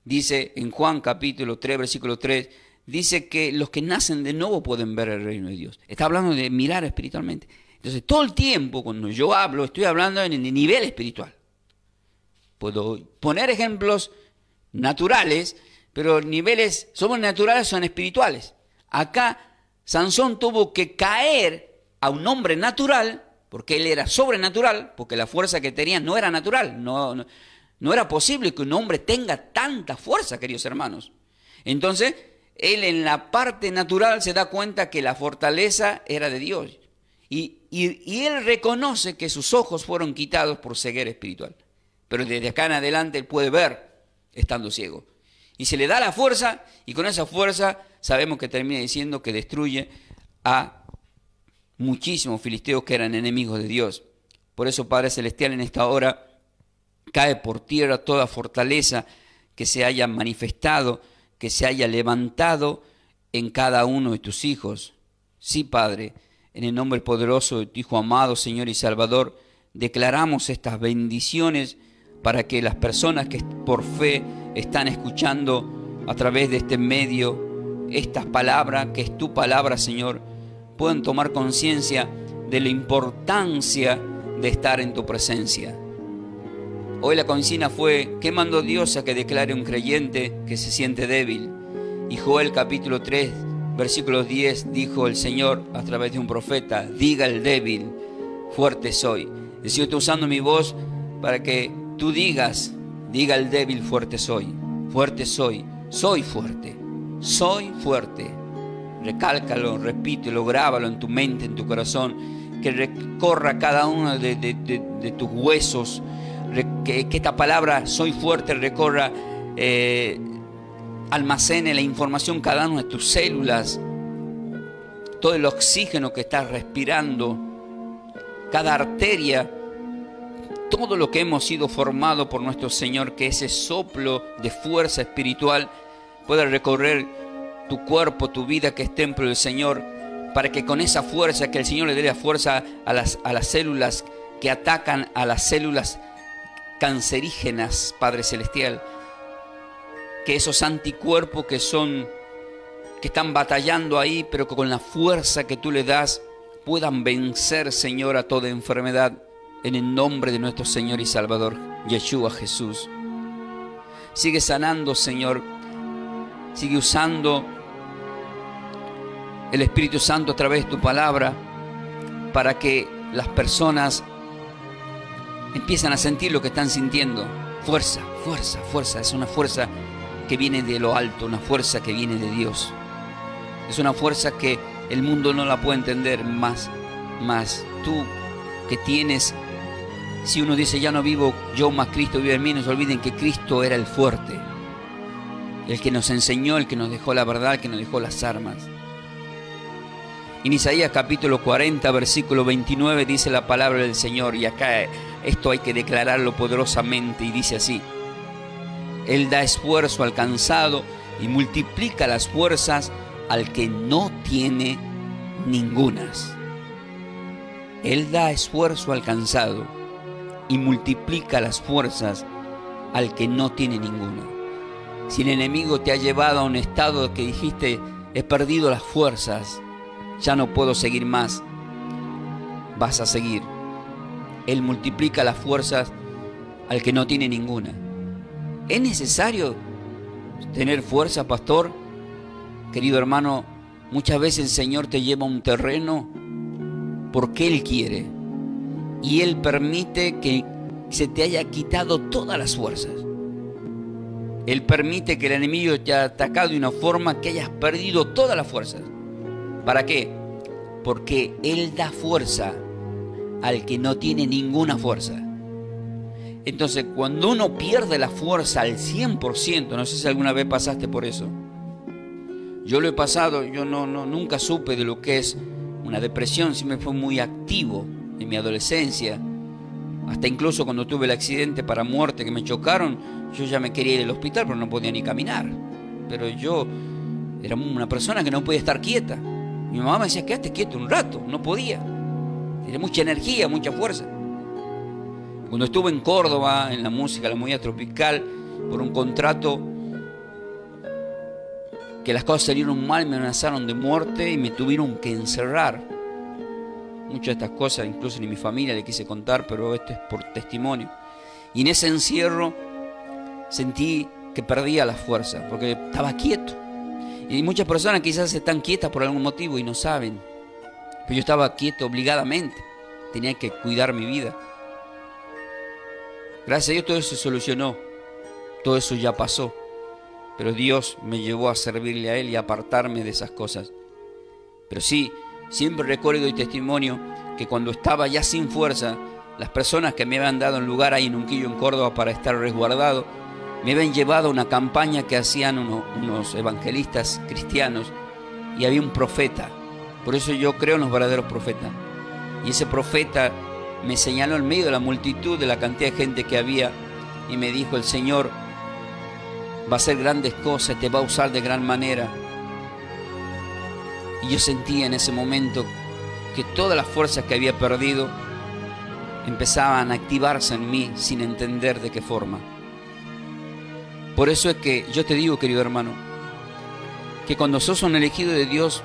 dice en Juan capítulo 3, versículo 3, dice que los que nacen de nuevo pueden ver el reino de Dios. Está hablando de mirar espiritualmente. Entonces todo el tiempo cuando yo hablo, estoy hablando en el nivel espiritual. Puedo poner ejemplos naturales, pero niveles sobrenaturales son espirituales. Acá Sansón tuvo que caer a un hombre natural, porque él era sobrenatural, porque la fuerza que tenía no era natural. No era posible que un hombre tenga tanta fuerza, queridos hermanos. Entonces, él en la parte natural se da cuenta que la fortaleza era de Dios. Y él reconoce que sus ojos fueron quitados por ceguera espiritual. Pero desde acá en adelante él puede ver estando ciego. Y se le da la fuerza, y con esa fuerza sabemos que termina diciendo que destruye a muchísimos filisteos que eran enemigos de Dios. Por eso, Padre Celestial, en esta hora cae por tierra toda fortaleza que se haya manifestado, que se haya levantado en cada uno de tus hijos. Sí, Padre, en el nombre poderoso de tu Hijo amado, Señor y Salvador, declaramos estas bendiciones para que las personas que por fe están escuchando a través de este medio estas palabras, que es tu palabra, Señor, puedan tomar conciencia de la importancia de estar en tu presencia. Hoy la consigna fue: ¿qué mandó Dios a que declare un creyente que se siente débil? Y Joel capítulo 3, versículo 10, dijo el Señor a través de un profeta: diga el débil, fuerte soy. El Señor está usando mi voz para que tú digas: diga el débil, fuerte soy, soy fuerte, soy fuerte. Recálcalo, repítelo, grábalo en tu mente, en tu corazón, que recorra cada uno de tus huesos, que esta palabra soy fuerte recorra, almacene la información cada una de tus células, todo el oxígeno que estás respirando, cada arteria, todo lo que hemos sido formado por nuestro Señor, que ese soplo de fuerza espiritual pueda recorrer tu cuerpo, tu vida, que es templo del Señor, para que con esa fuerza, que el Señor le dé la fuerza a las células que atacan a las células cancerígenas, Padre Celestial, que esos anticuerpos que están batallando ahí, pero que con la fuerza que tú le das puedan vencer, Señor, a toda enfermedad, en el nombre de nuestro Señor y Salvador, Yeshua Jesús. Sigue sanando, Señor, sigue usando el Espíritu Santo a través de tu palabra para que las personas empiezan a sentir lo que están sintiendo. Fuerza, fuerza, fuerza. Es una fuerza que viene de lo alto, una fuerza que viene de Dios. Es una fuerza que el mundo no la puede entender más tú que tienes. Si uno dice, ya no vivo yo, más Cristo vive en mí, no se olviden que Cristo era el fuerte, el que nos enseñó, el que nos dejó la verdad, el que nos dejó las armas. En Isaías capítulo 40, versículo 29 dice la palabra del Señor, y acá esto hay que declararlo poderosamente, y dice así: Él da esfuerzo al cansado y multiplica las fuerzas al que no tiene ningunas. Él da esfuerzo al cansado y multiplica las fuerzas al que no tiene ninguna. Si el enemigo te ha llevado a un estado que dijiste, he perdido las fuerzas, ya no puedo seguir más, vas a seguir. Él multiplica las fuerzas al que no tiene ninguna. ¿Es necesario tener fuerza, pastor? Querido hermano, muchas veces el Señor te lleva a un terreno porque Él quiere, y Él permite que se te haya quitado todas las fuerzas. Él permite que el enemigo te haya atacado de una forma que hayas perdido todas las fuerzas. ¿Para qué? Porque Él da fuerza al que no tiene ninguna fuerza. Entonces, cuando uno pierde la fuerza al 100%, no sé si alguna vez pasaste por eso. Yo lo he pasado, yo nunca supe de lo que es una depresión, siempre fue muy activo en mi adolescencia. Hasta incluso cuando tuve el accidente para muerte que me chocaron, yo ya me quería ir al hospital, pero no podía ni caminar. Pero yo era una persona que no podía estar quieta. Mi mamá me decía, quédate quieto un rato, no podía. Tenía mucha energía, mucha fuerza. Cuando estuve en Córdoba, en la música, la movida tropical, por un contrato, que las cosas salieron mal, me amenazaron de muerte y me tuvieron que encerrar. Muchas de estas cosas, incluso ni mi familia le quise contar, pero esto es por testimonio. Y en ese encierro sentí que perdía la fuerza, porque estaba quieto. Y muchas personas quizás están quietas por algún motivo y no saben. Pero yo estaba quieto obligadamente. Tenía que cuidar mi vida. Gracias a Dios todo eso se solucionó. Todo eso ya pasó. Pero Dios me llevó a servirle a Él y a apartarme de esas cosas. Pero sí, siempre recuerdo y testimonio que cuando estaba ya sin fuerza, las personas que me habían dado un lugar ahí en Unquillo, en Córdoba, para estar resguardado, me habían llevado a una campaña que hacían unos evangelistas cristianos, y había un profeta. Por eso yo creo en los verdaderos profetas. Y ese profeta me señaló en medio de la multitud, de la cantidad de gente que había, y me dijo: el Señor va a hacer grandes cosas, te va a usar de gran manera. Y yo sentía en ese momento que todas las fuerzas que había perdido empezaban a activarse en mí sin entender de qué forma. Por eso es que yo te digo, querido hermano, que cuando sos un elegido de Dios,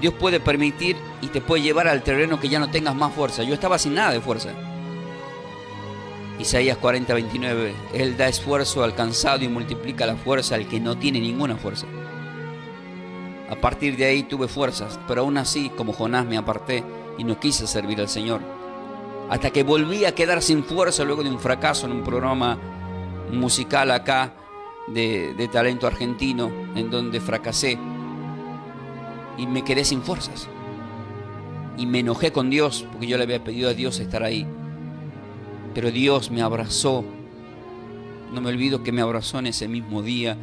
Dios puede permitir y te puede llevar al terreno que ya no tengas más fuerza. Yo estaba sin nada de fuerza. Isaías 40, 29, Él da esfuerzo al cansado y multiplica la fuerza al que no tiene ninguna fuerza. A partir de ahí tuve fuerzas, pero aún así, como Jonás, me aparté y no quise servir al Señor. Hasta que volví a quedar sin fuerza luego de un fracaso en un programa musical acá de talento argentino, en donde fracasé y me quedé sin fuerzas. Y me enojé con Dios porque yo le había pedido a Dios estar ahí. Pero Dios me abrazó. No me olvido que me abrazó en ese mismo día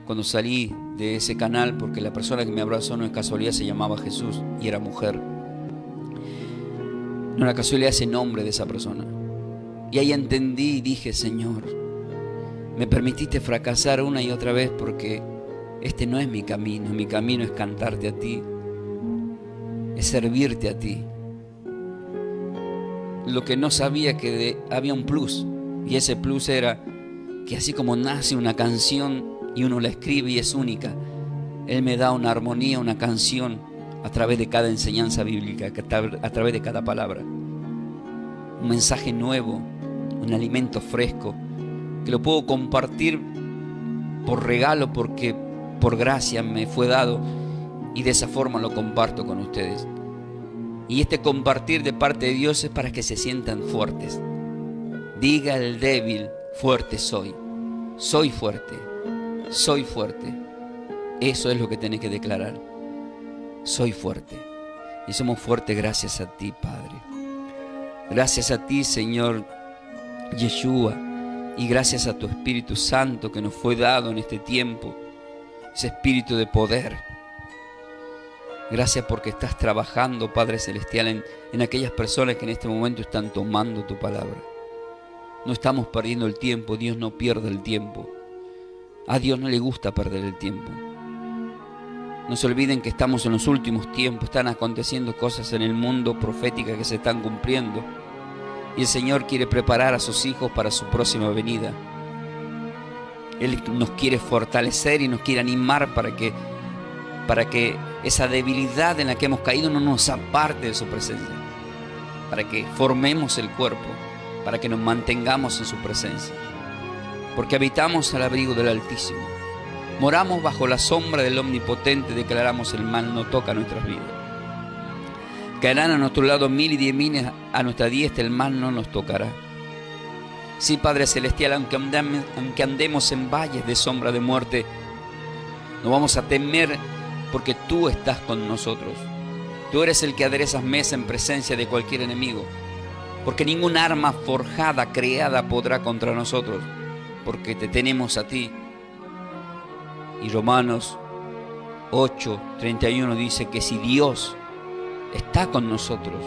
cuando salí de ese canal, porque la persona que me abrazó no es casualidad, se llamaba Jesús y era mujer. No era casualidad ese nombre de esa persona. Y ahí entendí y dije: Señor, me permitiste fracasar una y otra vez porque este no es mi camino es cantarte a ti, es servirte a ti. Lo que no sabía que había un plus, y ese plus era que así como nace una canción y uno la escribe y es única, Él me da una armonía, una canción a través de cada enseñanza bíblica, a través de cada palabra. Un mensaje nuevo, un alimento fresco, que lo puedo compartir por regalo, porque por gracia me fue dado, y de esa forma lo comparto con ustedes. Y este compartir de parte de Dios es para que se sientan fuertes. Diga el débil: fuerte soy. Soy fuerte. Soy fuerte. Eso es lo que tenés que declarar. Soy fuerte. Y somos fuertes gracias a ti, Padre. Gracias a ti, Señor Yeshua, y gracias a tu Espíritu Santo que nos fue dado en este tiempo, ese espíritu de poder. Gracias porque estás trabajando, Padre Celestial, en aquellas personas que en este momento están tomando tu palabra. No estamos perdiendo el tiempo. Dios no pierde el tiempo. A Dios no le gusta perder el tiempo. No se olviden que estamos en los últimos tiempos. Están aconteciendo cosas en el mundo proféticas que se están cumpliendo. Y el Señor quiere preparar a sus hijos para su próxima venida. Él nos quiere fortalecer y nos quiere animar para que esa debilidad en la que hemos caído no nos aparte de su presencia. Para que formemos el cuerpo, para que nos mantengamos en su presencia. Porque habitamos al abrigo del Altísimo. Moramos bajo la sombra del Omnipotente, declaramos: el mal no toca nuestras vidas. Caerán a nuestro lado 1000 y 10.000 a nuestra diestra, el mal no nos tocará. Sí, Padre Celestial, aunque andemos en valles de sombra de muerte, no vamos a temer, porque tú estás con nosotros. Tú eres el que aderezas mesa en presencia de cualquier enemigo. Porque ningún arma forjada, creada, podrá contra nosotros, porque te tenemos a ti. Y Romanos 8:31 dice que si Dios está con nosotros,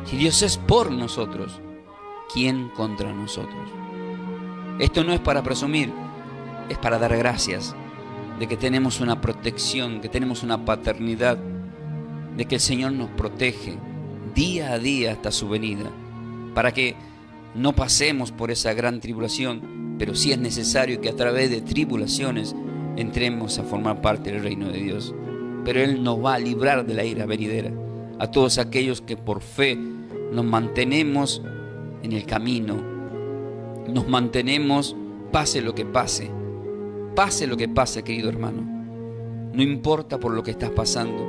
si Dios es por nosotros, ¿quién contra nosotros? Esto no es para presumir, es para dar gracias de que tenemos una protección, que tenemos una paternidad, de que el Señor nos protege día a día hasta su venida, para que no pasemos por esa gran tribulación, pero sí es necesario que a través de tribulaciones entremos a formar parte del reino de Dios. Pero Él nos va a librar de la ira venidera a todos aquellos que por fe nos mantenemos en el camino, nos mantenemos pase lo que pase. Pase lo que pase, querido hermano, no importa por lo que estás pasando,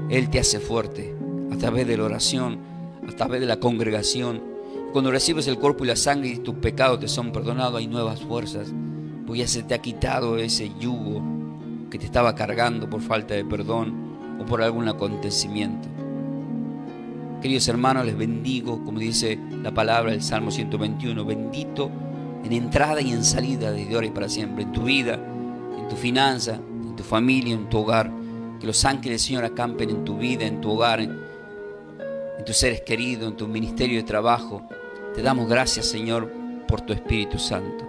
Él te hace fuerte a través de la oración, a través de la congregación. Cuando recibes el cuerpo y la sangre y tus pecados te son perdonados, hay nuevas fuerzas, porque ya se te ha quitado ese yugo que te estaba cargando por falta de perdón o por algún acontecimiento. Queridos hermanos, les bendigo, como dice la palabra del Salmo 121, bendito en entrada y en salida desde ahora y para siempre, en tu vida, en tu finanza, en tu familia, en tu hogar. Que los ángeles del Señor acampen en tu vida, en tu hogar, en tus seres queridos, en tu ministerio de trabajo. Te damos gracias, Señor, por tu Espíritu Santo.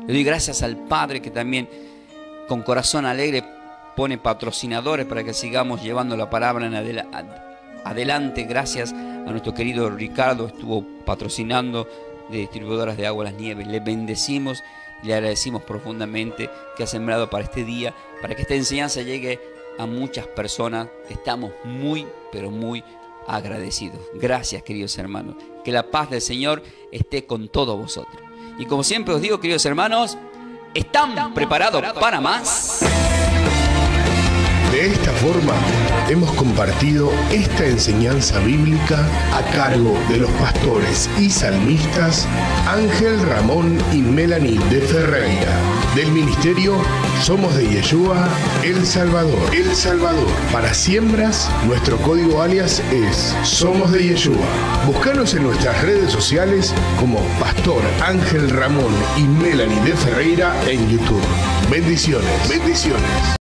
Le doy gracias al Padre que también con corazón alegre pone patrocinadores para que sigamos llevando la palabra en adelante. Gracias a nuestro querido Ricardo, estuvo patrocinando de Distribuidoras de Agua Las Nieves. Le bendecimos y le agradecimos profundamente que ha sembrado para este día, para que esta enseñanza llegue a muchas personas. Estamos muy, pero muy agradecidos. Gracias, queridos hermanos. Que la paz del Señor esté con todos vosotros. Y como siempre os digo, queridos hermanos, ¿están preparados para más? De esta forma, hemos compartido esta enseñanza bíblica a cargo de los pastores y salmistas Ángel Ramón y Melanie de Ferreira, del ministerio Somos de Yeshua, El Salvador. El Salvador. Para siembras, nuestro código alias es Somos de Yeshua. Búscanos en nuestras redes sociales como Pastor Ángel Ramón y Melanie de Ferreira en YouTube. Bendiciones. Bendiciones.